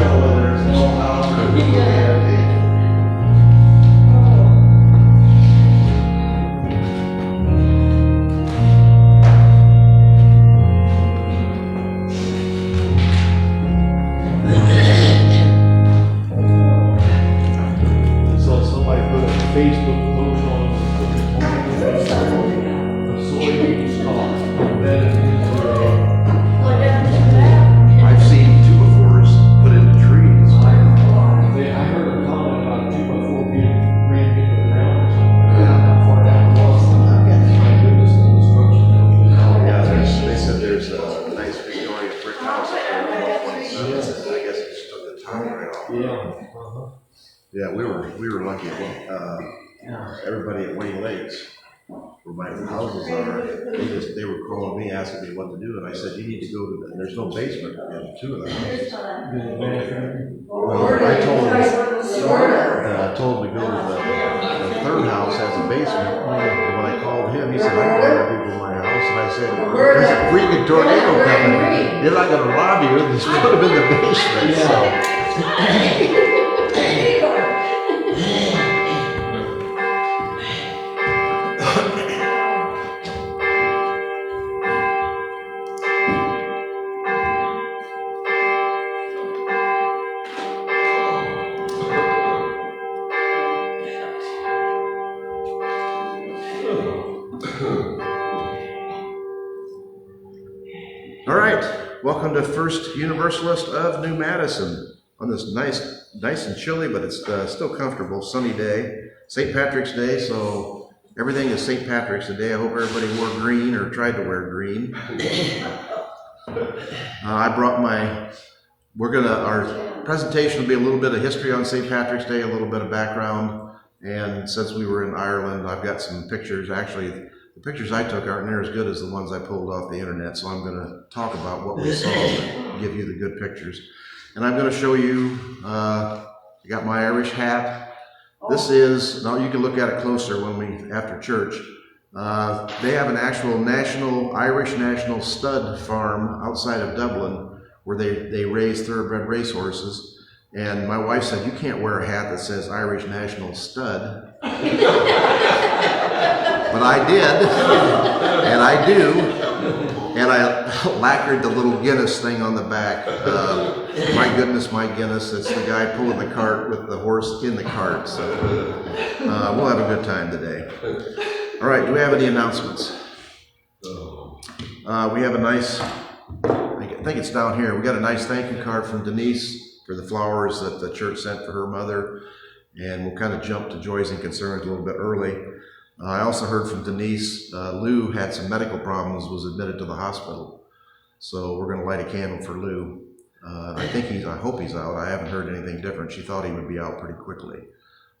know whether it's an old house or a new adaptation. So somebody put a Facebook post on a soybeans cost embedded into I've seen 2x4s put into trees. I heard a comment about 2x4 being ran into the ground or something. How far down it was. My goodness, the destruction that was. Yeah, they said there's a nice Victorian brick house up there on 127, and I guess it just took the top right off. Yeah. Yeah, we were lucky. Everybody at Wayne Lakes, where my houses are, they were calling me, asking me what to do, and I said, you need to go to there's no basement in two of the houses. Well, I told him to go to the third house has a basement, and when I called him, he said, I don't want people in my house, and I said, there's a freaking tornado coming, they're not gonna rob you, just put them in the basement, so. All right, welcome to First Universalist of New Madison on this nice and chilly, but it's still comfortable, sunny day, St. Patrick's Day, so everything is St. Patrick's Day. I hope everybody wore green or tried to wear green. I brought our presentation will be a little bit of history on St. Patrick's Day, a little bit of background, and since we were in Ireland, I've got some pictures. Actually, the pictures I took aren't near as good as the ones I pulled off the internet, so I'm going to talk about what we saw and give you the good pictures. And I'm going to show you, I got my Irish hat. This is, now you can look at it closer after church. They have an actual Irish national stud farm outside of Dublin where they raise thoroughbred racehorses. And my wife said, you can't wear a hat that says Irish National Stud. But I did, and I do, and I lacquered the little Guinness thing on the back. My Guinness, it's the guy pulling the cart with the horse in the cart. So we'll have a good time today. All right, do we have any announcements? We have a nice, I think it's down here, we got a nice thank you card from Denise for the flowers that the church sent for her mother, and we'll kind of jump to joys and concerns a little bit early. I also heard from Denise, Lou had some medical problems, was admitted to the hospital. So we're going to light a candle for Lou. I hope he's out. I haven't heard anything different. She thought he would be out pretty quickly.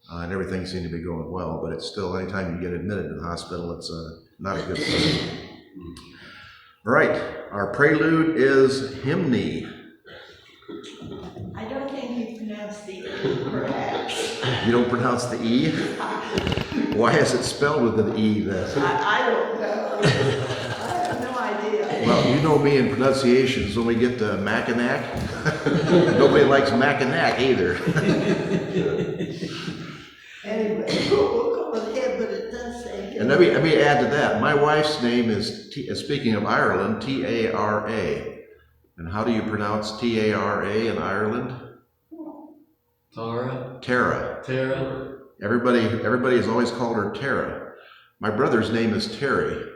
And everything seemed to be going well, but it's still, anytime you get admitted to the hospital, it's not a good thing. All right, our prelude is hymne. I don't think you pronounce the E, perhaps. You don't pronounce the E? Why is it spelled with an E then? I don't know. I have no idea. Well, you know me in pronunciations when we get to Mackinac. Nobody likes Mackinac either. Anyway, we'll go ahead, but it does say. And let me add to that. My wife's name is, speaking of Ireland, T-A-R-A. And how do you pronounce T-A-R-A in Ireland? Tara. Everybody has always called her Tara. My brother's name is Terry.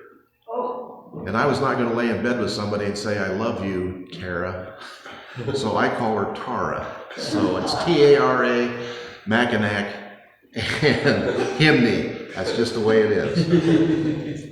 Oh. And I was not going to lay in bed with somebody and say, I love you, Tara. So I call her Tara. So it's T-A-R-A, Mackinac, and hymne. That's just the way it is.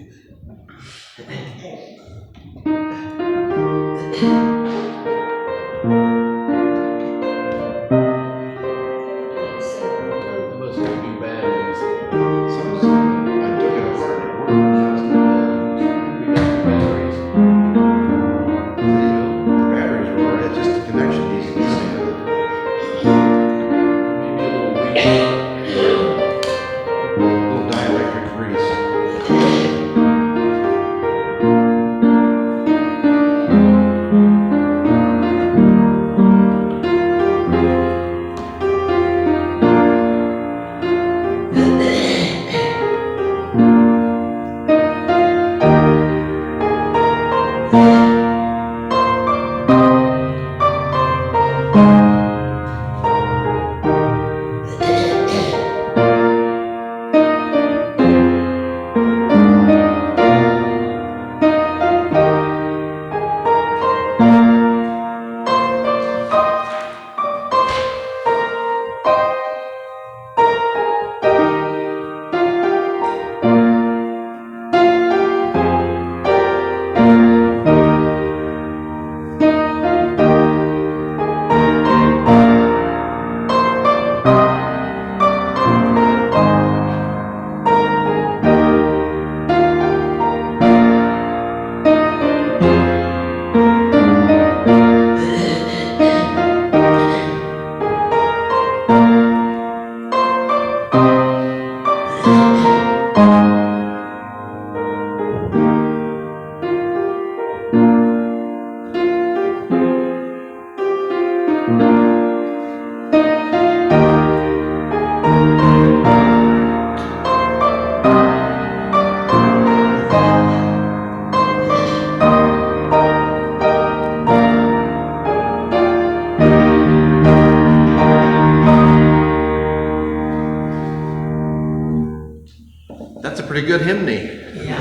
pretty good hymne. Yeah,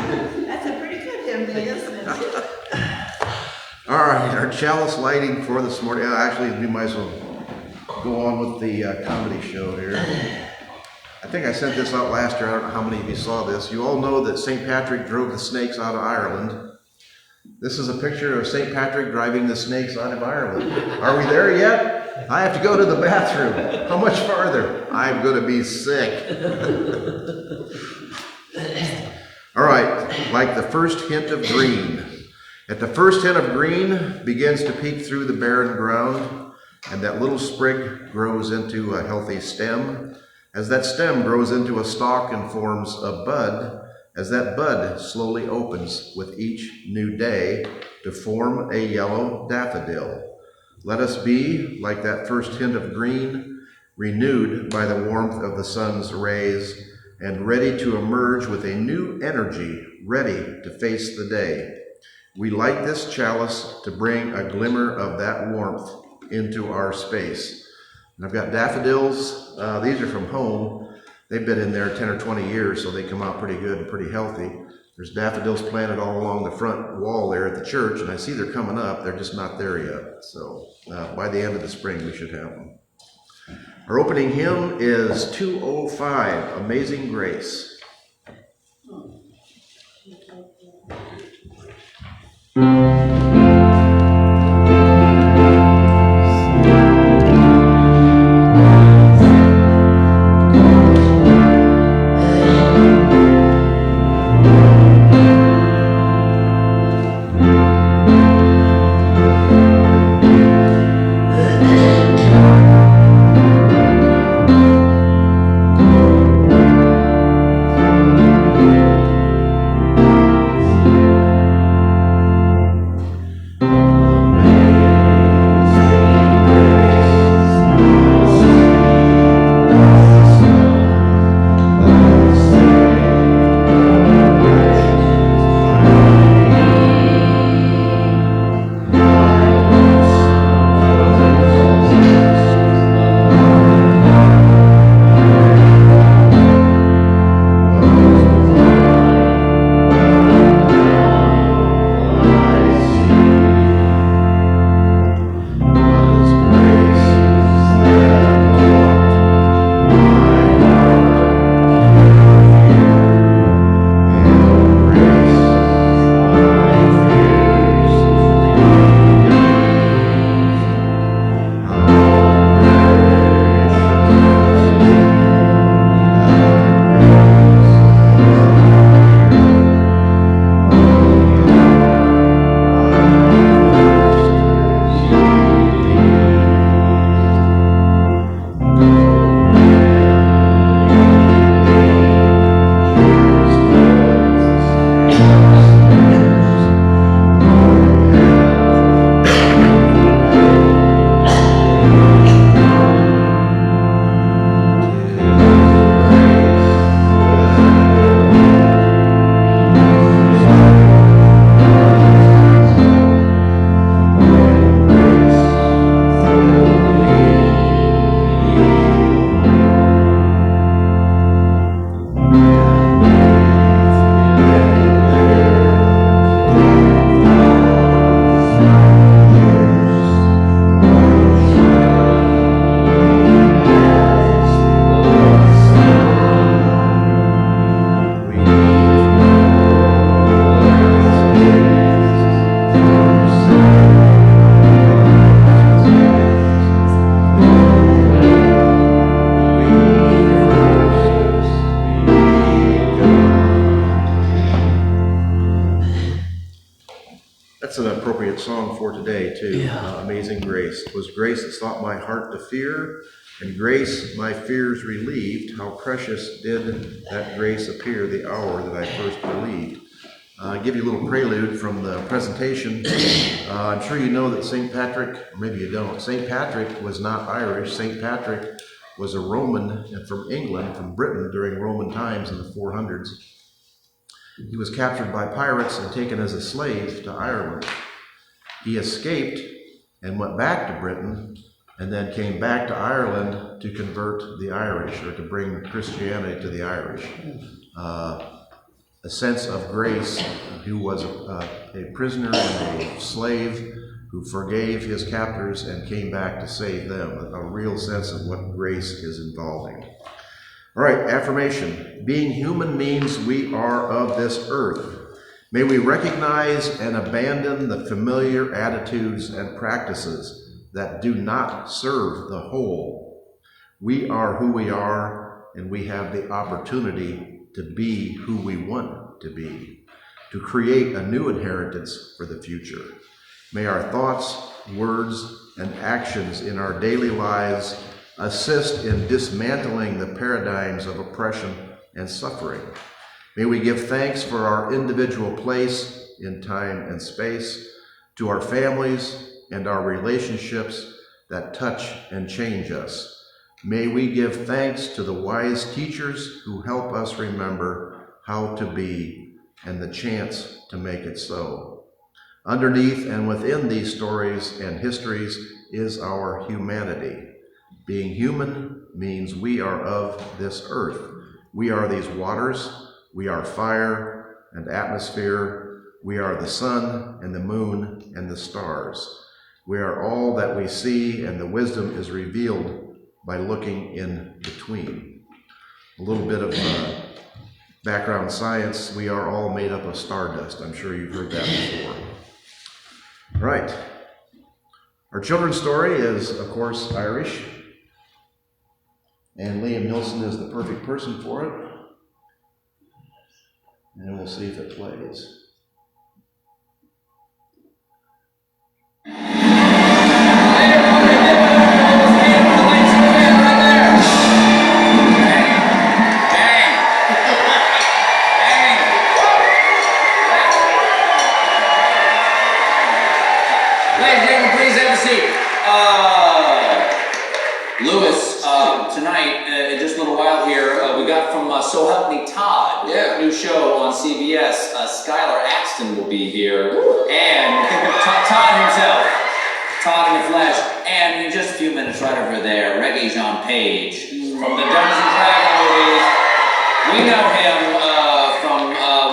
that's a pretty good hymn, isn't it? All right, our chalice lighting for this morning. Actually, we might as well go on with the comedy show here. I think I sent this out last year. I don't know how many of you saw this. You all know that St. Patrick drove the snakes out of Ireland. This is a picture of St. Patrick driving the snakes out of Ireland. Are we there yet? I have to go to the bathroom. How much farther? I'm going to be sick. All right, like the first hint of green. At the first hint of green begins to peek through the barren ground, and that little sprig grows into a healthy stem. As that stem grows into a stalk and forms a bud, as that bud slowly opens with each new day to form a yellow daffodil. Let us be, like that first hint of green, renewed by the warmth of the sun's rays, and ready to emerge with a new energy, ready to face the day. We light this chalice to bring a glimmer of that warmth into our space. And I've got daffodils. These are from home. They've been in there 10 or 20 years, so they come out pretty good and pretty healthy. There's daffodils planted all along the front wall there at the church, and I see they're coming up. They're just not there yet. So by the end of the spring, we should have them. Our opening hymn is 205, Amazing Grace. That's an appropriate song for today, too. Yeah. Amazing Grace. It was grace that taught my heart to fear, and grace my fears relieved. How precious did that grace appear the hour that I first believed. I'll give you a little prelude from the presentation. I'm sure you know that St. Patrick, or maybe you don't, St. Patrick was not Irish. St. Patrick was a Roman from England, from Britain during Roman times in the 400s. He was captured by pirates and taken as a slave to Ireland. He escaped and went back to Britain and then came back to Ireland to convert the Irish, or to bring Christianity to the Irish. a sense of grace, who was a prisoner and a slave, who forgave his captors and came back to save them. A real sense of what grace is involving. All right, affirmation. Being human means we are of this earth. May we recognize and abandon the familiar attitudes and practices that do not serve the whole. We are who we are, and we have the opportunity to be who we want to be, to create a new inheritance for the future. May our thoughts, words, and actions in our daily lives assist in dismantling the paradigms of oppression and suffering. May we give thanks for our individual place in time and space, to our families and our relationships that touch and change us. May we give thanks to the wise teachers who help us remember how to be and the chance to make it so. Underneath and within these stories and histories is our humanity. Being human means we are of this earth. We are these waters. We are fire and atmosphere. We are the sun and the moon and the stars. We are all that we see, and the wisdom is revealed by looking in between. A little bit of background science. We are all made up of stardust. I'm sure you've heard that before. All right. Our children's story is, of course, Irish. And Liam Nilsson is the perfect person for it. And we'll see if it plays. So Help Me Todd, new show on CBS. Skylar Axton will be here, and Todd himself, Todd in the flesh, and in just a few minutes right over there, Reggae Jean Page from the Dungeons and Dragons movies. We know him from,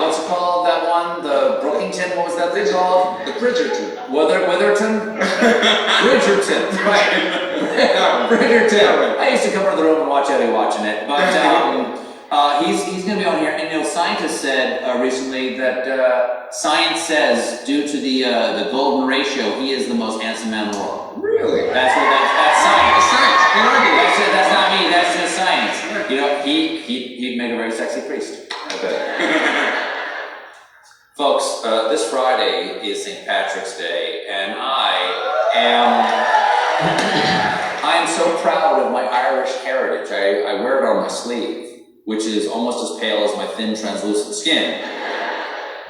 what's it called, that one? The Brookington, what was that thing called? The Bridgerton. Witherton? Bridgerton, right. Bridgerton. I used to come into the room and watch Eddie watching it, but he's going to be on here. And you know, scientists said recently that science says, due to the golden ratio, he is the most handsome man in the world. Really? That's science. That's not me. That's just science. You know, he'd make a very sexy priest. I bet. Folks, this Friday is St. Patrick's Day, and I am so proud of my Irish heritage. I wear it on my sleeve, which is almost as pale as my thin, translucent skin.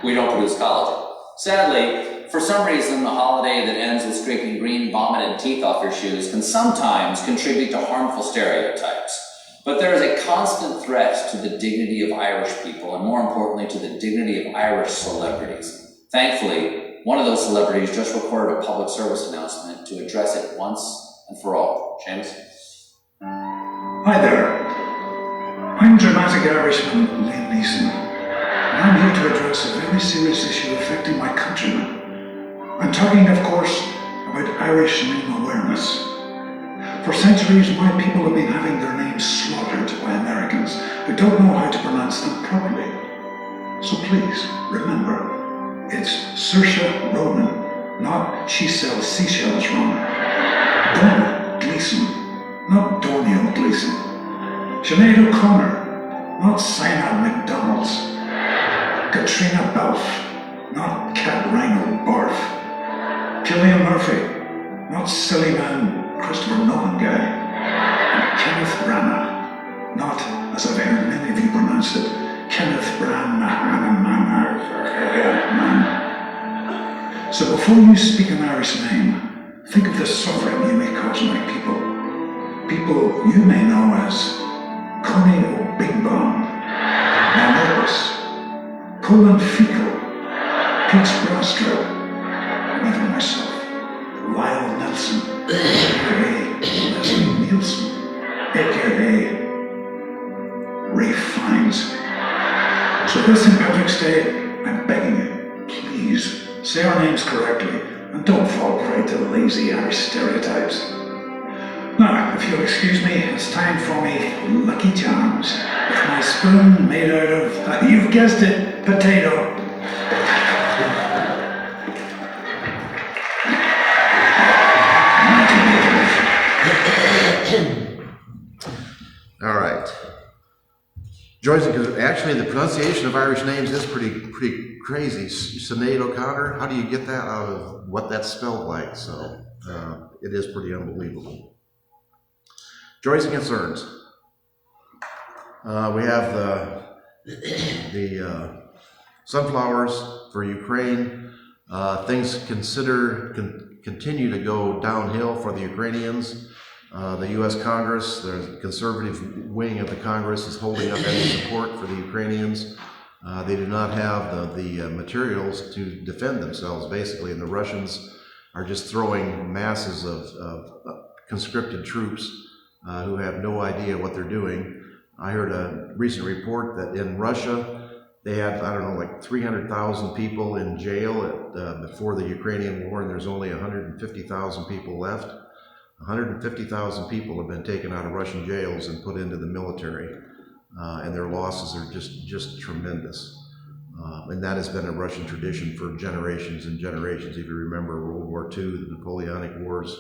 We don't produce collagen. Sadly, for some reason, the holiday that ends with scraping green vomit and teeth off your shoes can sometimes contribute to harmful stereotypes. But there is a constant threat to the dignity of Irish people, and more importantly, to the dignity of Irish celebrities. Thankfully, one of those celebrities just recorded a public service announcement to address it once and for all. Seamus? Hi there. I'm dramatic Irishman Liam Neeson, and I'm here to address a very serious issue affecting my countrymen. I'm talking, of course, about Irish name awareness. For centuries, my people have been having their names slaughtered by Americans who don't know how to pronounce them properly. So please, remember, it's Saoirse Ronan, not She Sells Seashells Ronan. Donna Gleeson, not Dorney Gleeson. Sinead O'Connor, not Sinai McDonald's. Katrina Balfe, not Cat Rhino Barf. Cillian Murphy, not Silly Man Christopher Nolan guy. And Kenneth Branagh, not, as I've heard many of you pronounce it, Kenneth Branagh. So before you speak an Irish name, think of the suffering you may cause my people. People you may know as Connie O'Big-Bomb, Manobus, Colin Fecal, Pete Brastra, and even myself, Lyle Nelson, a.k.a. Leslie Nielsen, a.k.a. Ray Fiennes. So this St. Patrick's Day, I'm begging you, please, say our names correctly and don't fall prey to lazy Irish stereotypes. Now, if you'll excuse me, it's time for me Lucky Charms, with my spoon made out of, you've guessed it, potato. All right. Joyce, because actually the pronunciation of Irish names is pretty crazy. Sinead O'Connor, how do you get that out of what that's spelled like? So it is pretty unbelievable. Joys and concerns. We have the sunflowers for Ukraine. Things continue to go downhill for the Ukrainians. The U.S. Congress, the conservative wing of the Congress, is holding up any support for the Ukrainians. They do not have the materials to defend themselves, basically, and the Russians are just throwing masses of conscripted troops who have no idea what they're doing. I heard a recent report that in Russia, they had, I don't know, like 300,000 people in jail before the Ukrainian war, and there's only 150,000 people left. 150,000 people have been taken out of Russian jails and put into the military, and their losses are just tremendous. And that has been a Russian tradition for generations and generations. If you remember World War II, the Napoleonic Wars,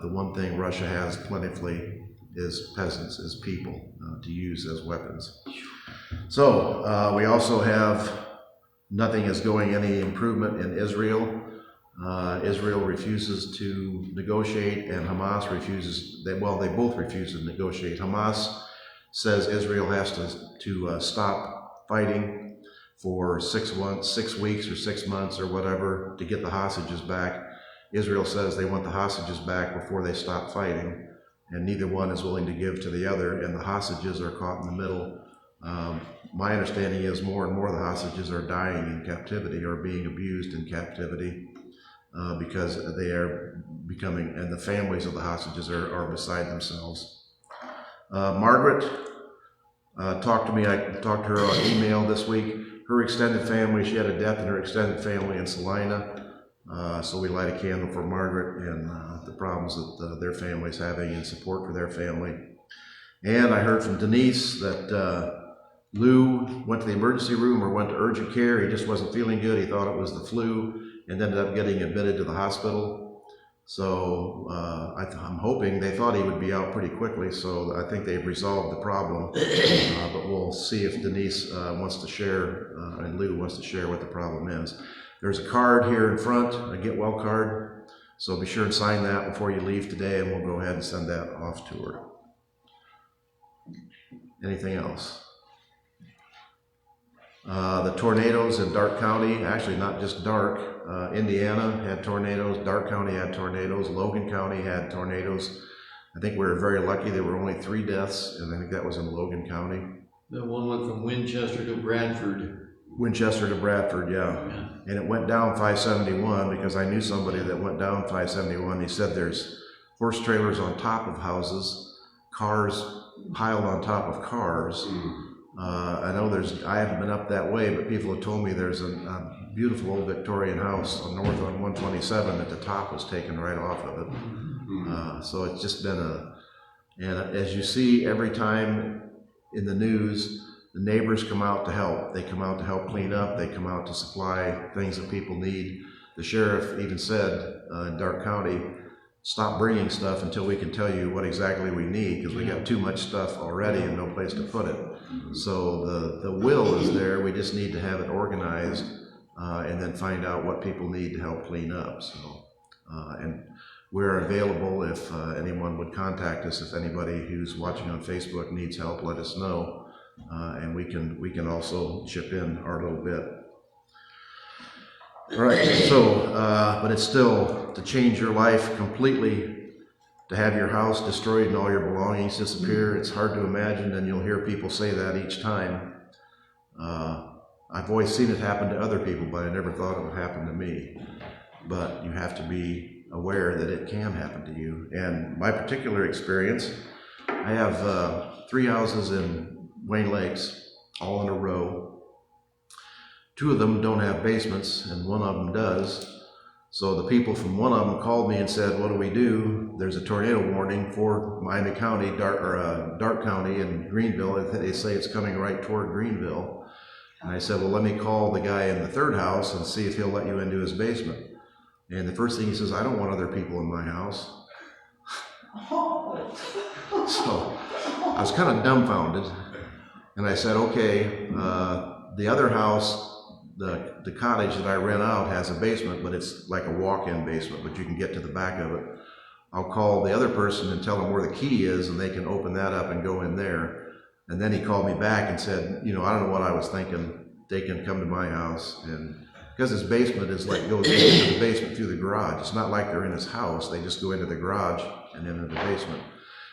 the one thing Russia has plentifully is peasants, is people to use as weapons. So we also have nothing is going any improvement in Israel. Israel refuses to negotiate, and Hamas refuses. They both refuse to negotiate. Hamas says Israel has to stop fighting for 6 weeks or 6 months or whatever to get the hostages back. Israel says they want the hostages back before they stop fighting, and neither one is willing to give to the other, and the hostages are caught in the middle. My understanding is more and more the hostages are dying in captivity or being abused in captivity. Because they are becoming, and the families of the hostages are beside themselves. Margaret talked to me. I talked to her on email this week. Her extended family, she had a death in her extended family in Salina. So we light a candle for Margaret and the problems that their family's having and support for their family. And I heard from Denise that Lou went to the emergency room or went to urgent care. He just wasn't feeling good. He thought it was the flu, and ended up getting admitted to the hospital. So I'm hoping, they thought he would be out pretty quickly, so I think they've resolved the problem. But we'll see if Denise wants to share, and Lou wants to share what the problem is. There's a card here in front, a get well card, so be sure and sign that before you leave today, and we'll go ahead and send that off to her. Anything else? The tornadoes in Darke County, actually not just Darke, Indiana had tornadoes, Darke County had tornadoes, Logan County had tornadoes. I think we were very lucky. There were only 3 deaths, and I think that was in Logan County. The one went from Winchester to Bradford. Winchester to Bradford, yeah. And it went down 571 because I knew somebody that went down 571. He said there's horse trailers on top of houses, cars piled on top of cars. I know I haven't been up that way, but people have told me there's a beautiful old Victorian house on north on 127 that the top was taken right off of it. So it's just been and as you see every time in the news, the neighbors come out to help. They come out to help clean up. They come out to supply things that people need. The sheriff even said in Darke County, stop bringing stuff until we can tell you what exactly we need, because we got too much stuff already and no place to put it. So the will is there. We just need to have it organized and then find out what people need to help clean up. So and we're available if anyone would contact us. If anybody who's watching on Facebook needs help, let us know, and we can also chip in our little bit. All right, so, but it's still, to change your life completely, to have your house destroyed and all your belongings disappear, it's hard to imagine, and you'll hear people say that each time. I've always seen it happen to other people, but I never thought it would happen to me. But you have to be aware that it can happen to you. And my particular experience, I have 3 houses in Wayne Lakes, all in a row. Two of them don't have basements, and one of them does. So the people from one of them called me and said, what do we do? There's a tornado warning for Miami County, Dark County and Greenville. They say it's coming right toward Greenville. And I said, well, let me call the guy in the third house and see if he'll let you into his basement. And the first thing he says, I don't want other people in my house. So I was kind of dumbfounded. And I said, okay, the other house, the cottage that I rent out has a basement, but it's like a walk-in basement, but you can get to the back of it. I'll call the other person and tell them where the key is, and they can open that up and go in there. And then he called me back and said, you know, I don't know what I was thinking. They can come to my house. And because his basement is like goes into the basement through the garage. It's not like they're in his house. They just go into the garage and into the basement.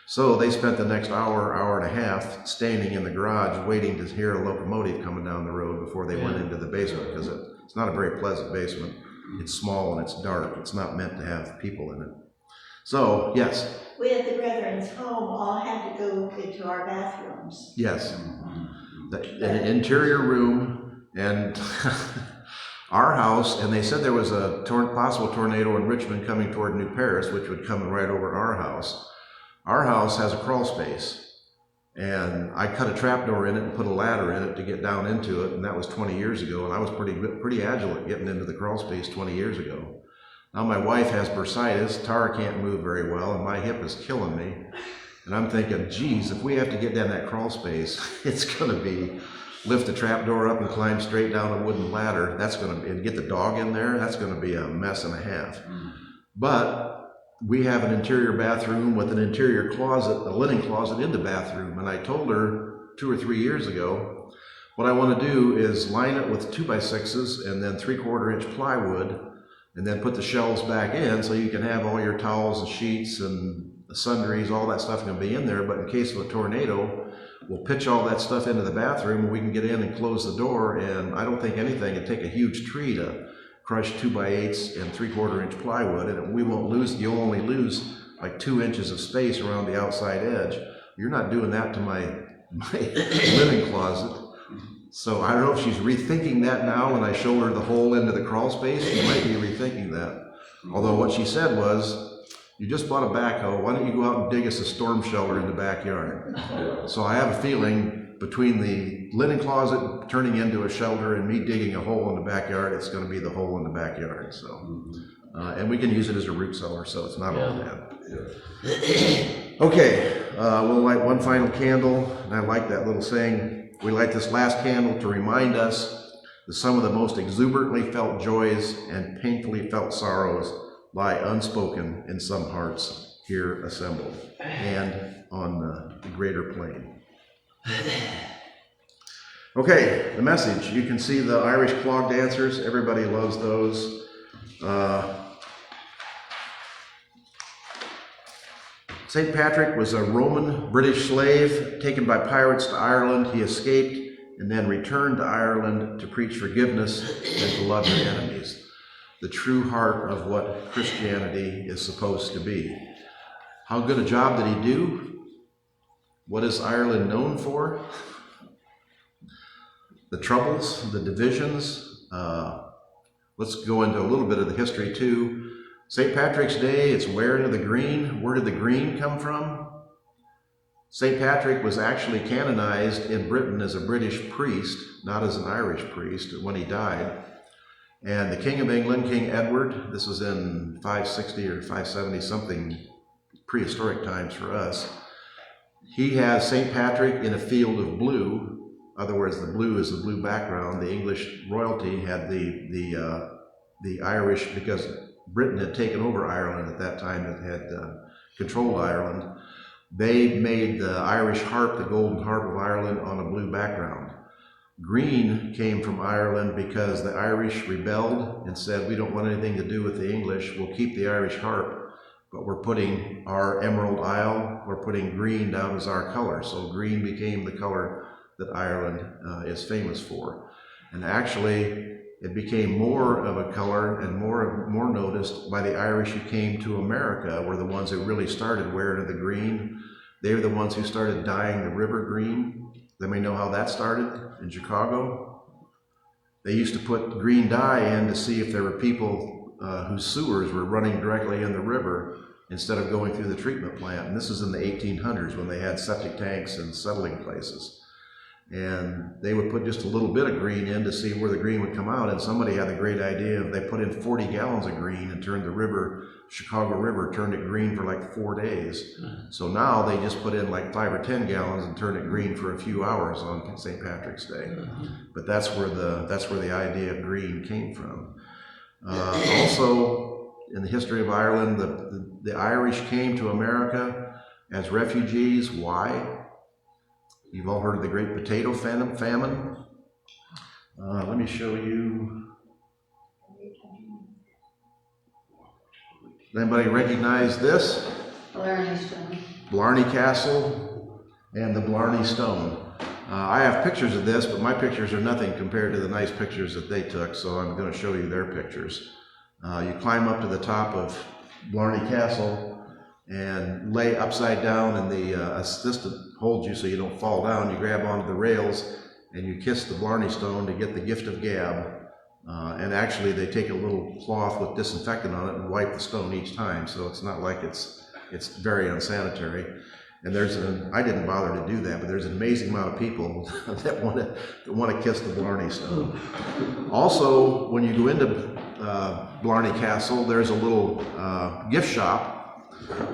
So they spent the next hour and a half standing in the garage waiting to hear a locomotive coming down the road before they went into the basement, because it's not a very pleasant basement. It's small and it's dark. It's not meant to have people in it. So, yes. We at the Brethren's home all had to go into our bathrooms. Yes. An interior room, and our house, and they said there was a possible tornado in Richmond coming toward New Paris, which would come right over our house. Our house has a crawl space, and I cut a trapdoor in it and put a ladder in it to get down into it, and that was 20 years ago, and I was pretty agile at getting into the crawl space 20 years ago. Now my wife has bursitis, Tara can't move very well, and my hip is killing me. And I'm thinking, geez, if we have to get down that crawl space, it's gonna be lift the trapdoor up and climb straight down a wooden ladder. That's gonna be, and get the dog in there, that's gonna be a mess and a half. But we have an interior bathroom with an interior closet, a linen closet in the bathroom. And I told her 2 or 3 years ago, what I want to do is line it with 2x6s and then 3/4 inch plywood, and then put the shelves back in so you can have all your towels and sheets and the sundries, all that stuff can be in there. But in case of a tornado, we'll pitch all that stuff into the bathroom and we can get in and close the door. And I don't think anything would take a huge tree to crush 2x8s and 3/4 inch plywood, and we won't lose, you'll only lose like 2 inches of space around the outside edge. You're not doing that to my linen closet. So I don't know if she's rethinking that now when I show her the hole into the crawl space. She might be rethinking that. Although what she said was, you just bought a backhoe, why don't you go out and dig us a storm shelter in the backyard? So I have a feeling between the linen closet turning into a shelter and me digging a hole in the backyard, it's going to be the hole in the backyard. So, and we can use it as a root cellar, so it's not all bad. Okay, we'll light one final candle, and I like that little saying. We light this last candle to remind us that some of the most exuberantly felt joys and painfully felt sorrows lie unspoken in some hearts here assembled and on the greater plane. Okay, the message. You can see the Irish clog dancers. Everybody loves those. St. Patrick was a Roman British slave taken by pirates to Ireland. He escaped and then returned to Ireland to preach forgiveness and to love your enemies. The true heart of what Christianity is supposed to be. How good a job did he do? What is Ireland known for? The troubles, the divisions. Let's go into a little bit of the history too. St. Patrick's Day, it's wearing of the green. Where did the green come from? St. Patrick was actually canonized in Britain as a British priest, not as an Irish priest, when he died. And the King of England, King Edward, this was in 560 or 570 something, prehistoric times for us. He has St. Patrick in a field of blue. In other words, the blue is the blue background. The English royalty had the Irish, because Britain had taken over Ireland at that time, it had controlled Ireland. They made the Irish harp, the golden harp of Ireland, on a blue background. Green came from Ireland because the Irish rebelled and said, we don't want anything to do with the English. We'll keep the Irish harp, but we're putting our Emerald Isle, we're putting green down as our color. So green became the color that Ireland is famous for. And actually, it became more of a color and more noticed by the Irish who came to America, were the ones who really started wearing the green. They were the ones who started dyeing the river green. Let me know how that started in Chicago. they used to put green dye in to see if there were people whose sewers were running directly in the river instead of going through the treatment plant. And this is in the 1800s when they had septic tanks and settling places. And they would put just a little bit of green in to see where the green would come out. And somebody had the great idea of they put in 40 gallons of green and turned the river, Chicago River, turned it green for like 4 days. So now they just put in like 5 or 10 gallons and turn it green for a few hours on St. Patrick's Day. But that's where the idea of green came from. Also, in the history of Ireland, the Irish came to America as refugees. Why? You've all heard of the Great Potato Famine. Let me show you. Anybody recognize this? Blarney Stone. Blarney Castle and the Blarney Stone. I have pictures of this, but my pictures are nothing compared to the nice pictures that they took, so I'm going to show you their pictures. You climb up to the top of Blarney Castle and lay upside down, and the assistant holds you so you don't fall down. You grab onto the rails and you kiss the Blarney Stone to get the gift of gab. And actually they take a little cloth with disinfectant on it and wipe the stone each time, so it's not like it's very unsanitary. And I didn't bother to do that, but there's an amazing amount of people that want to kiss the Blarney Stone. Also, when you go into Blarney Castle, there's a little gift shop.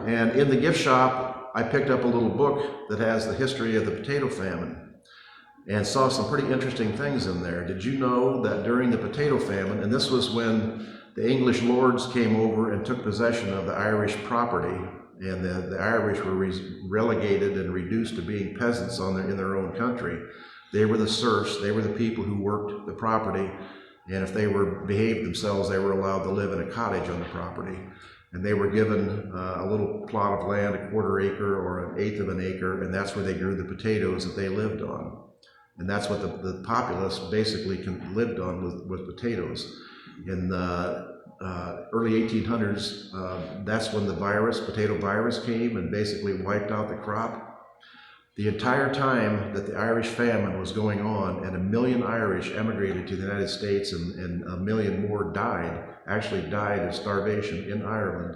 And in the gift shop, I picked up a little book that has the history of the potato famine and saw some pretty interesting things in there. Did you know that during the potato famine, and this was when the English lords came over and took possession of the Irish property, and the Irish were relegated and reduced to being peasants in their own country. They were the serfs, they were the people who worked the property, and if they behaved themselves, they were allowed to live in a cottage on the property. And they were given a little plot of land, a quarter acre or an eighth of an acre, and that's where they grew the potatoes that they lived on. And that's what the populace basically lived on, with potatoes. In the early 1800s, that's when the potato virus came and basically wiped out the crop. The entire time that the Irish famine was going on, and 1 million Irish emigrated to the United States, and 1 million more actually died of starvation in Ireland,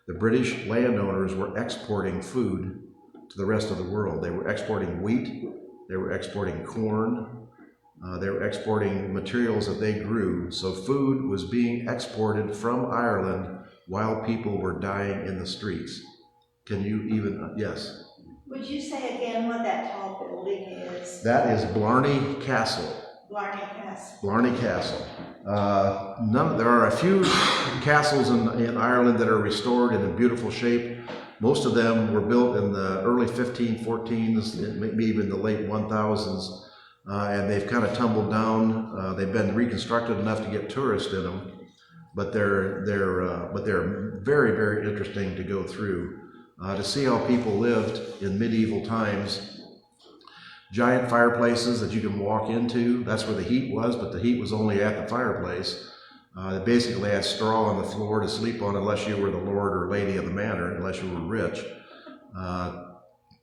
the British landowners were exporting food to the rest of the world. They were exporting wheat, they were exporting corn, they were exporting materials that they grew. So food was being exported from Ireland while people were dying in the streets. Can you even, yes? Would you say again what that tall building is? That is Blarney Castle. Blarney Castle. Blarney Castle. There are a few castles in Ireland that are restored and in beautiful shape. Most of them were built in the early 1514s, maybe even the late 1000s, and they've kind of tumbled down. They've been reconstructed enough to get tourists in them, but they're very, very interesting to go through. To see how people lived in medieval times. Giant fireplaces that you can walk into. That's where the heat was, but the heat was only at the fireplace. They basically had straw on the floor to sleep on unless you were the lord or lady of the manor, unless you were rich.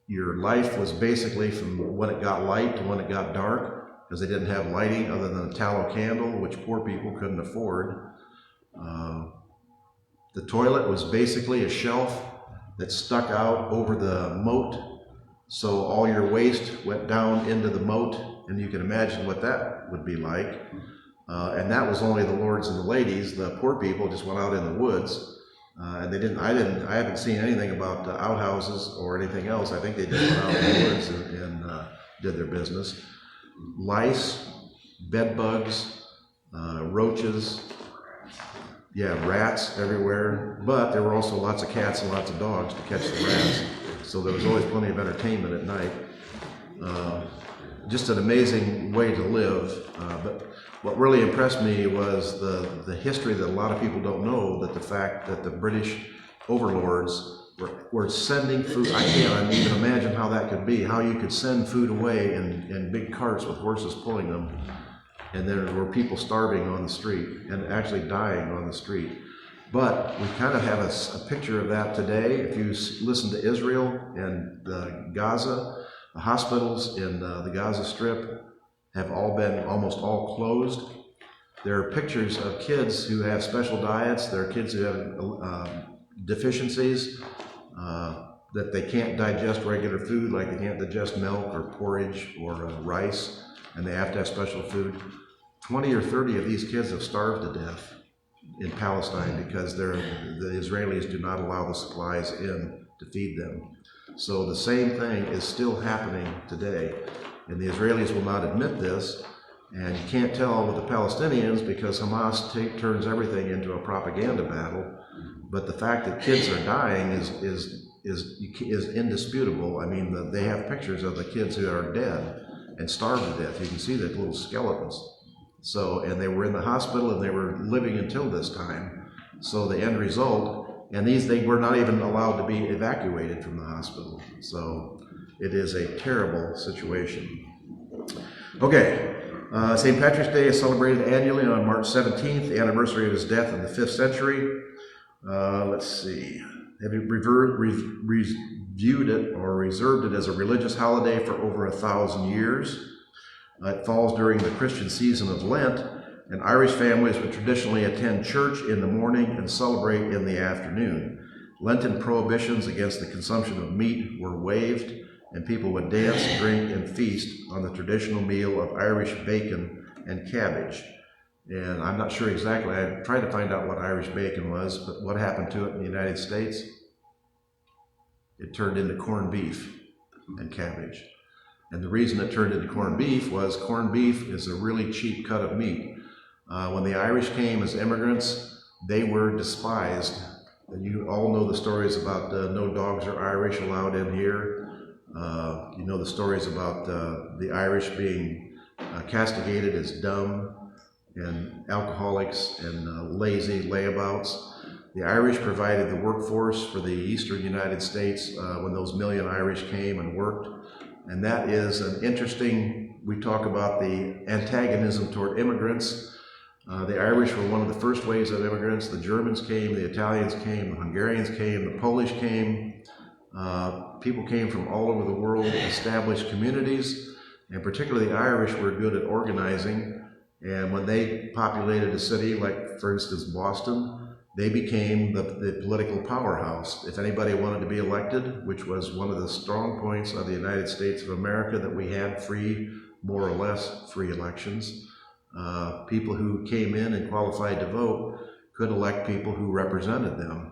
Your life was basically from when it got light to when it got dark, because they didn't have lighting other than a tallow candle, which poor people couldn't afford. The toilet was basically a shelf that stuck out over the moat, so all your waste went down into the moat, and you can imagine what that would be like. And that was only the lords and the ladies. The poor people just went out in the woods, and I haven't seen anything about outhouses or anything else. I think they just went out in the woods and did their business. Lice, bed bugs, roaches, rats everywhere, but there were also lots of cats and lots of dogs to catch the rats, so there was always plenty of entertainment at night. Just an amazing way to live, but what really impressed me was the history that a lot of people don't know, that the fact that the British overlords were sending food. I can't even imagine how that could be, how you could send food away in big carts with horses pulling them. And there were people starving on the street and actually dying on the street. But we kind of have a picture of that today. If you listen to Israel and Gaza, the hospitals in the Gaza Strip have all been almost all closed. There are pictures of kids who have special diets. There are kids who have deficiencies, that they can't digest regular food, like they can't digest milk or porridge or rice, and they have to have special food. 20 or 30 of these kids have starved to death in Palestine because the Israelis do not allow the supplies in to feed them. So the same thing is still happening today, and the Israelis will not admit this, and you can't tell with the Palestinians because Hamas turns everything into a propaganda battle. But the fact that kids are dying is indisputable. I mean, they have pictures of the kids who are dead and starved to death. You can see the little skeletons. So, and they were in the hospital and they were living until this time. So the end result, and they were not even allowed to be evacuated from the hospital. So it is a terrible situation. Okay. St. Patrick's Day is celebrated annually on March 17th, the anniversary of his death in the 5th century. Let's see. Have you reviewed it or reserved it as a religious holiday for over 1,000 years? It falls during the Christian season of Lent, and Irish families would traditionally attend church in the morning and celebrate in the afternoon. Lenten prohibitions against the consumption of meat were waived, and people would dance, drink, and feast on the traditional meal of Irish bacon and cabbage. And I'm not sure exactly, I tried to find out what Irish bacon was, but what happened to it in the United States? It turned into corned beef and cabbage. And the reason it turned into corned beef was corned beef is a really cheap cut of meat. When the Irish came as immigrants, they were despised. And you all know the stories about no dogs are Irish allowed in here. You know the stories about the Irish being castigated as dumb and alcoholics and lazy layabouts. The Irish provided the workforce for the eastern United States when those million Irish came and worked. And that is an interesting, we talk about the antagonism toward immigrants. The Irish were one of the first waves of immigrants. The Germans came, the Italians came, the Hungarians came, the Polish came. People came from all over the world, established communities, and particularly the Irish were good at organizing. And when they populated a city, like for instance Boston, they became the political powerhouse. If anybody wanted to be elected, which was one of the strong points of the United States of America, that we had free, more or less free elections. People who came in and qualified to vote could elect people who represented them.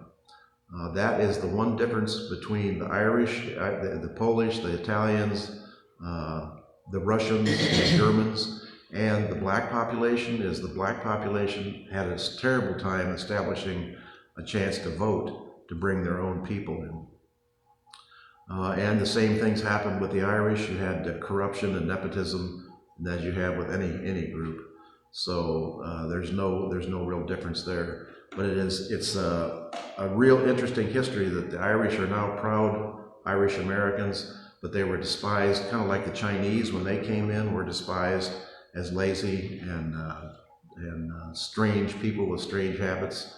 That is the one difference between the Irish, the Polish, the Italians, the Russians, the Germans, and the black population. Is the black population had a terrible time establishing a chance to vote, to bring their own people in. And the same things happened with the Irish. You had corruption and nepotism as you have with any group. So there's no real difference there. But it's a real interesting history that the Irish are now proud Irish Americans, but they were despised, kind of like the Chinese when they came in were despised as lazy and strange people with strange habits.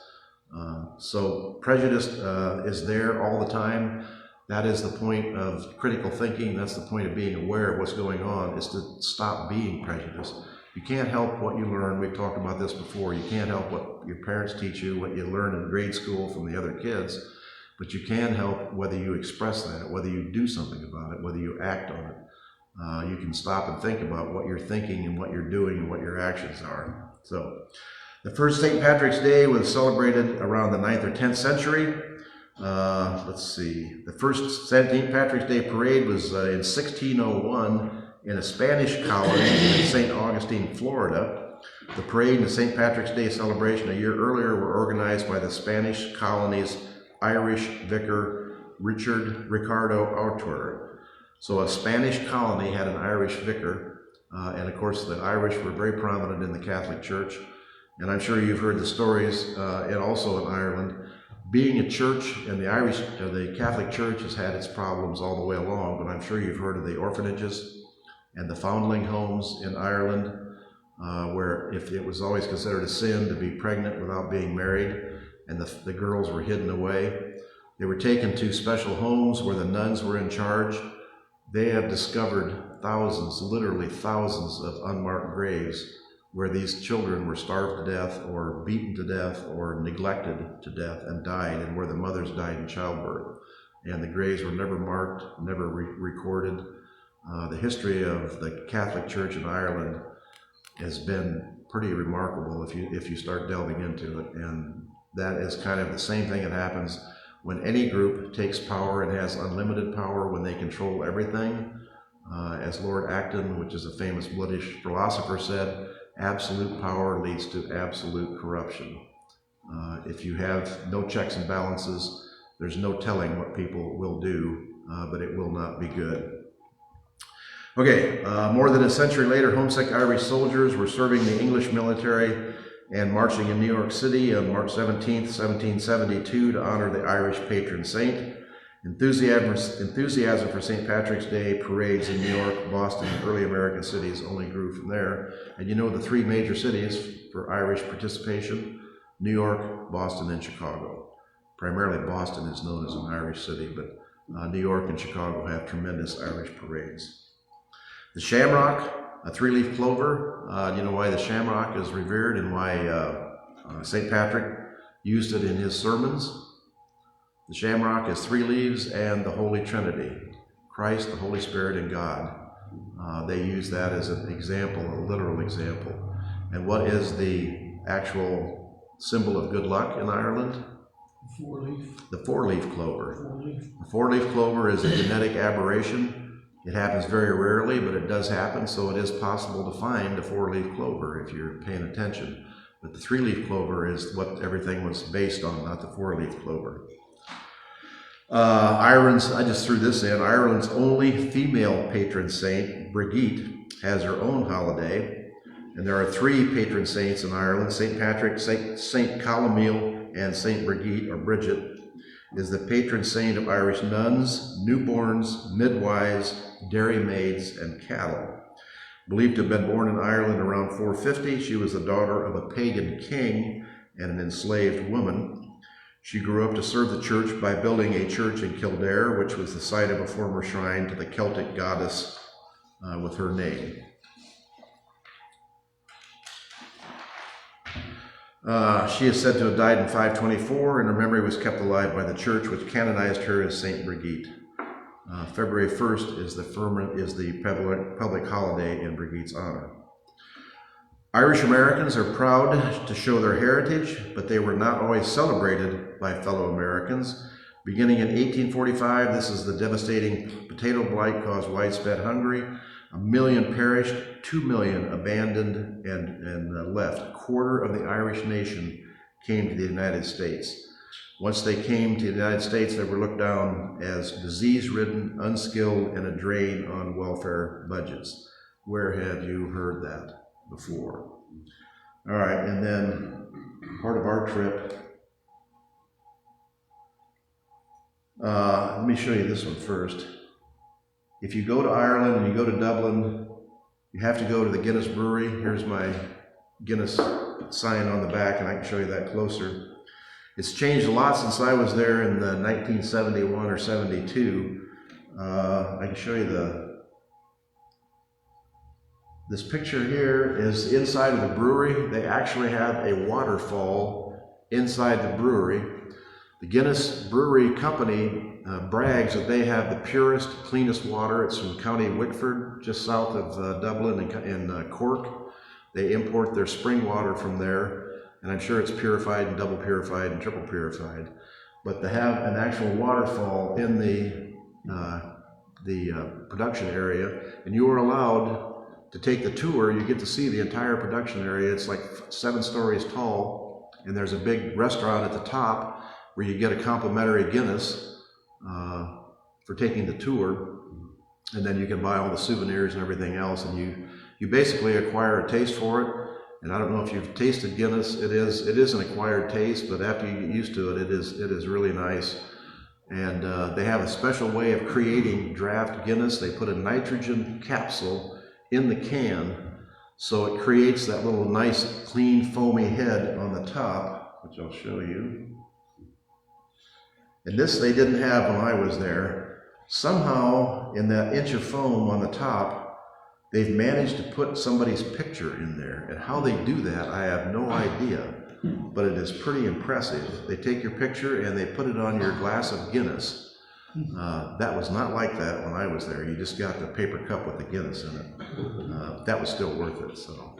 So prejudice is there all the time. That is the point of critical thinking. That's the point of being aware of what's going on, is to stop being prejudiced. You can't help what you learn. We've talked about this before. You can't help what your parents teach you, what you learn in grade school from the other kids, but you can help whether you express that, whether you do something about it, whether you act on it. You can stop and think about what you're thinking and what you're doing and what your actions are. So the first St. Patrick's Day was celebrated around the 9th or 10th century. Let's see. The first St. Patrick's Day parade was in 1601 in a Spanish colony in St. Augustine, Florida. The parade and the St. Patrick's Day celebration a year earlier were organized by the Spanish colony's Irish vicar, Ricardo Autor. So a Spanish colony had an Irish vicar, and of course the Irish were very prominent in the Catholic Church. And I'm sure you've heard the stories, and also in Ireland. Being a church, and the Catholic Church has had its problems all the way along, but I'm sure you've heard of the orphanages and the foundling homes in Ireland, where if it was always considered a sin to be pregnant without being married, and the girls were hidden away. They were taken to special homes where the nuns were in charge. They have discovered thousands, literally thousands of unmarked graves where these children were starved to death or beaten to death or neglected to death and died, and where the mothers died in childbirth. And the graves were never marked, never recorded. The history of the Catholic Church in Ireland has been pretty remarkable if you start delving into it. And that is kind of the same thing that happens when any group takes power and has unlimited power, when they control everything. As Lord Acton, which is a famous British philosopher, said, absolute power leads to absolute corruption. If you have no checks and balances, there's no telling what people will do, but it will not be good. Okay, more than a century later, homesick Irish soldiers were serving the English military and marching in New York City on March 17th, 1772 to honor the Irish patron saint. Enthusiasm for St. Patrick's Day parades in New York, Boston, and early American cities only grew from there. And you know the three major cities for Irish participation: New York, Boston, and Chicago. Primarily Boston is known as an Irish city, but New York and Chicago have tremendous Irish parades. The shamrock, a three-leaf clover. You know why the shamrock is revered and why St. Patrick used it in his sermons? The shamrock is three leaves and the Holy Trinity, Christ, the Holy Spirit, and God. They use that as an example, a literal example. And what is the actual symbol of good luck in Ireland? The four-leaf clover. The four-leaf clover is a genetic aberration. It happens very rarely, but it does happen, so it is possible to find a four-leaf clover if you're paying attention. But the three-leaf clover is what everything was based on, not the four-leaf clover. Ireland's, I just threw this in, Ireland's only female patron saint, Brigitte, has her own holiday. And there are three patron saints in Ireland: St. Patrick, St. Columcille, and St. Brigitte, or Bridget, is the patron saint of Irish nuns, newborns, midwives, dairymaids, and cattle. Believed to have been born in Ireland around 450, she was the daughter of a pagan king and an enslaved woman. She grew up to serve the church by building a church in Kildare, which was the site of a former shrine to the Celtic goddess with her name. She is said to have died in 524, and her memory was kept alive by the church, which canonized her as Saint Brigitte. February 1st is the public holiday in Brigitte's honor. Irish Americans are proud to show their heritage, but they were not always celebrated by fellow Americans. Beginning in 1845, this is the devastating potato blight caused widespread hunger. 1 million perished, 2 million abandoned and left. A quarter of the Irish nation came to the United States. Once they came to the United States, they were looked down as disease-ridden, unskilled, and a drain on welfare budgets. Where have you heard that before? All right, and then part of our trip, let me show you this one first. If you go to Ireland and you go to Dublin, you have to go to the Guinness Brewery. Here's my Guinness sign on the back, and I can show you that closer. It's changed a lot since I was there in the 1971 or 72. I can show you this picture here is inside of the brewery. They actually have a waterfall inside the brewery. The Guinness Brewery Company brags that they have the purest, cleanest water. It's from County Wickford, just south of Dublin and Cork. They import their spring water from there, and I'm sure it's purified and double purified and triple purified. But to have an actual waterfall in the production area, and you are allowed to take the tour, you get to see the entire production area. It's like 7 stories tall, and there's a big restaurant at the top where you get a complimentary Guinness for taking the tour, and then you can buy all the souvenirs and everything else, and you basically acquire a taste for it. And I don't know if you've tasted Guinness. It is an acquired taste, but after you get used to it, it is really nice. And they have a special way of creating draft Guinness. They put a nitrogen capsule in the can, so it creates that little nice, clean, foamy head on the top, which I'll show you. And this they didn't have when I was there. Somehow, in that inch of foam on the top, they've managed to put somebody's picture in there. And how they do that, I have no idea, but it is pretty impressive. They take your picture and they put it on your glass of Guinness. That was not like that when I was there. You just got the paper cup with the Guinness in it. That was still worth it. So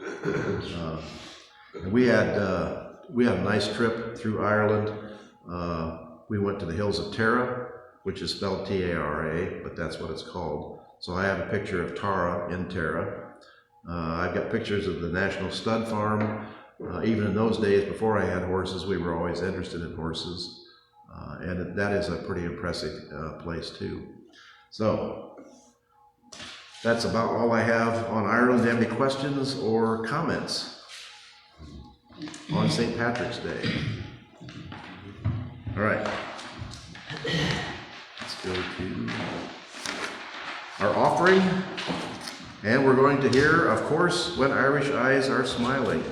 and we had a nice trip through Ireland. We went to the Hills of Tara, which is spelled T-A-R-A, but that's what it's called. So I have a picture of Tara in Tara. I've got pictures of the National Stud Farm. Even in those days, before I had horses, we were always interested in horses. And that is a pretty impressive place too. So that's about all I have on Ireland. Do you have any questions or comments on St. Patrick's Day? All right. Let's go to our offering. And we're going to hear, of course, When Irish Eyes Are Smiling.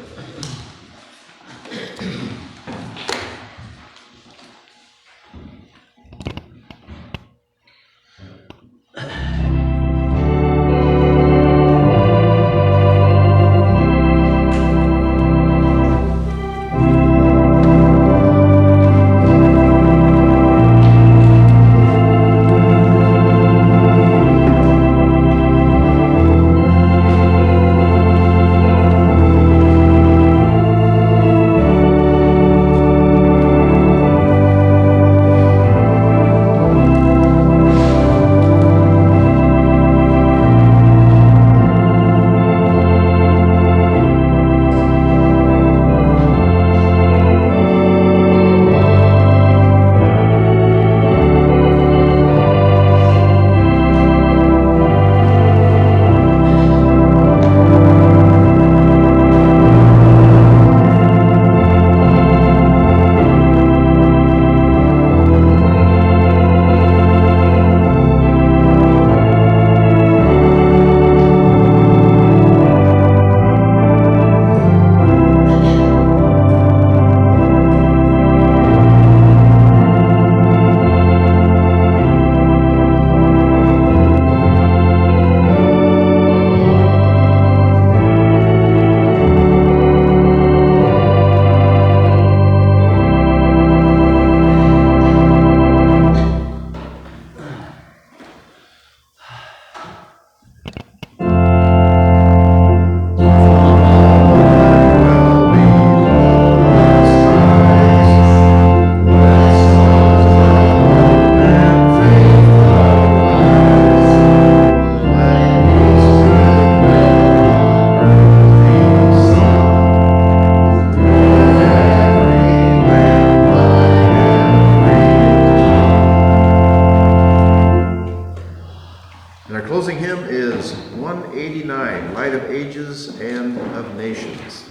Closing hymn is 189, Light of Ages and of Nations.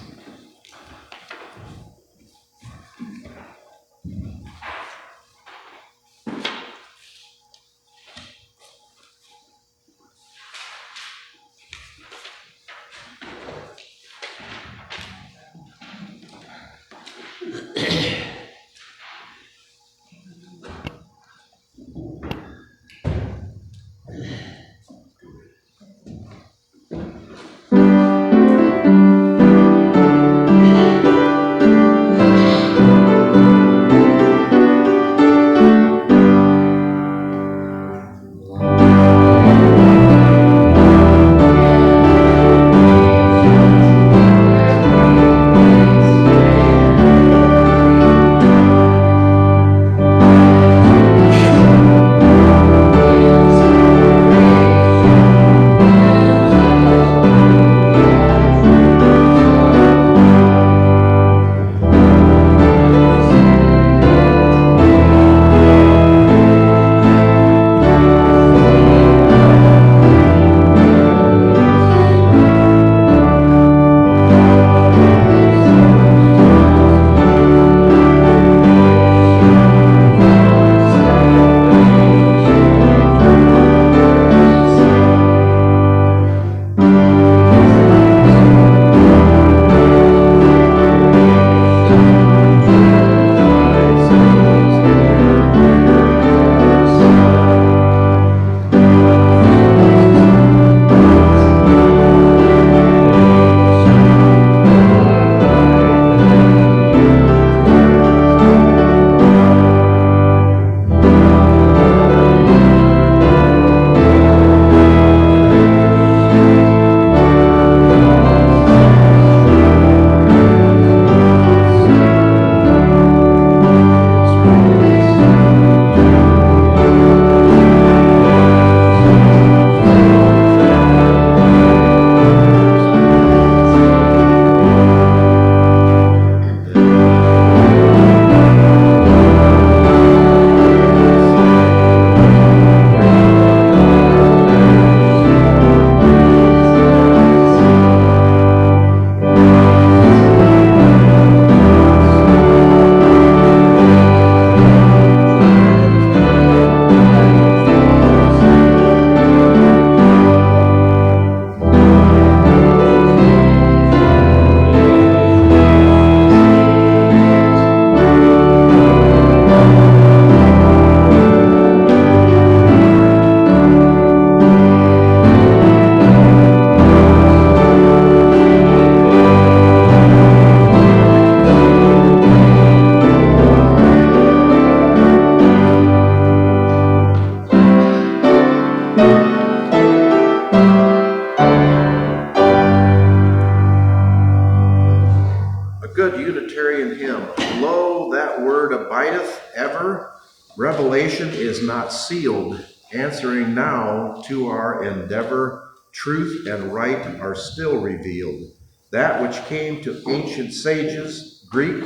revelation is not sealed, answering now to our endeavor. Truth and right are still revealed. That which came to ancient sages, Greek,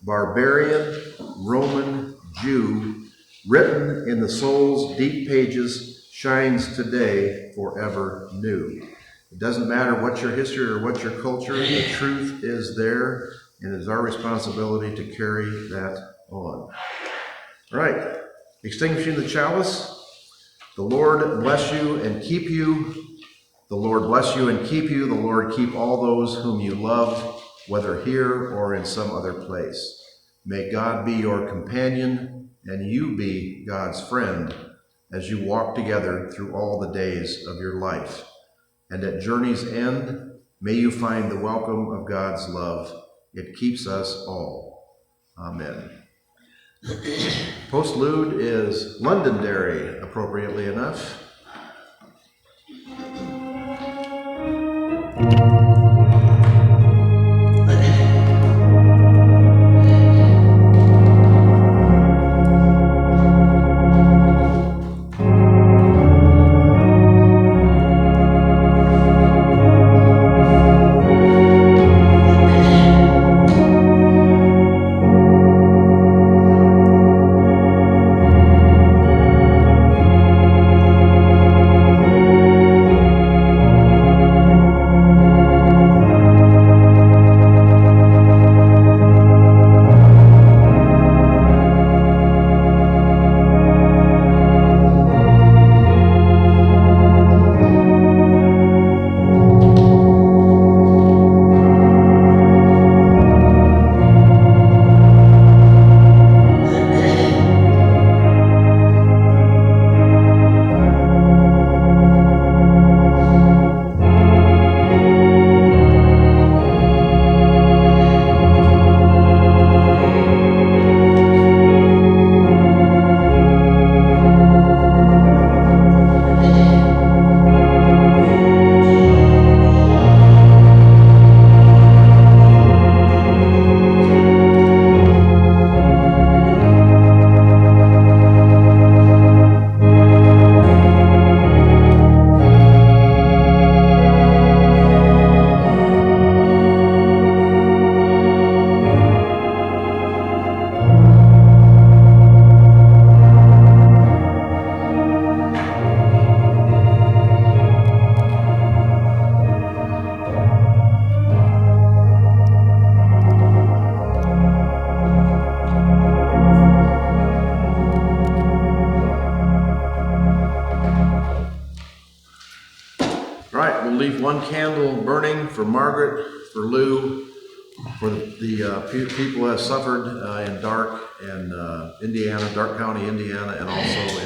barbarian, Roman, Jew, written in the soul's deep pages, shines today forever new. It doesn't matter what your history or what your culture, the truth is there, and it is our responsibility to carry that on. All right, extinguishing the chalice. The Lord bless you and keep you. The Lord bless you and keep you. The Lord keep all those whom you love, whether here or in some other place. May God be your companion and you be God's friend as you walk together through all the days of your life. And at journey's end, may you find the welcome of God's love. It keeps us all. Amen. Postlude is Londonderry, appropriately enough. Leave one candle burning for Margaret, for Lou, for the people who have suffered in Dark and Indiana, Dark County, Indiana, and also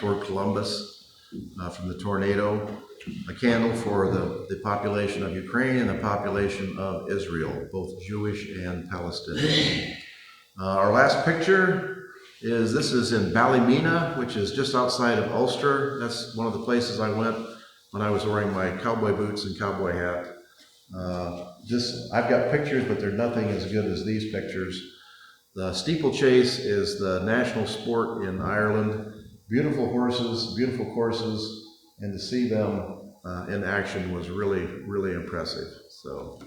toward Columbus from the tornado. A candle for the population of Ukraine and the population of Israel, both Jewish and Palestinian. Our last picture this is in Ballymena, which is just outside of Ulster. That's one of the places I went when I was wearing my cowboy boots and cowboy hat. I've got pictures, but they're nothing as good as these pictures. The steeplechase is the national sport in Ireland. Beautiful horses, beautiful courses, and to see them in action was really, really impressive. So,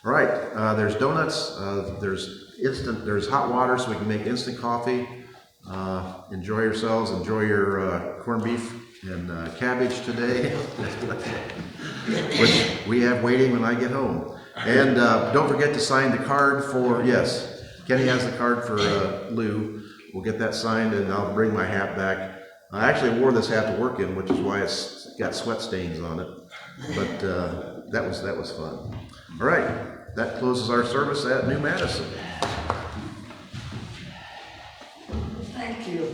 all right, there's donuts, there's hot water so we can make instant coffee. Enjoy yourselves, enjoy your corned beef and cabbage today, which we have waiting when I get home. And don't forget to sign the card for, yes, Kenny has the card for Lou. We'll get that signed and I'll bring my hat back. I actually wore this hat to work in, which is why it's got sweat stains on it. But that was fun. All right, that closes our service at New Madison. Thank you.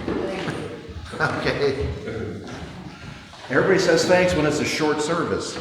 Thank you. Okay. Everybody says thanks when it's a short service.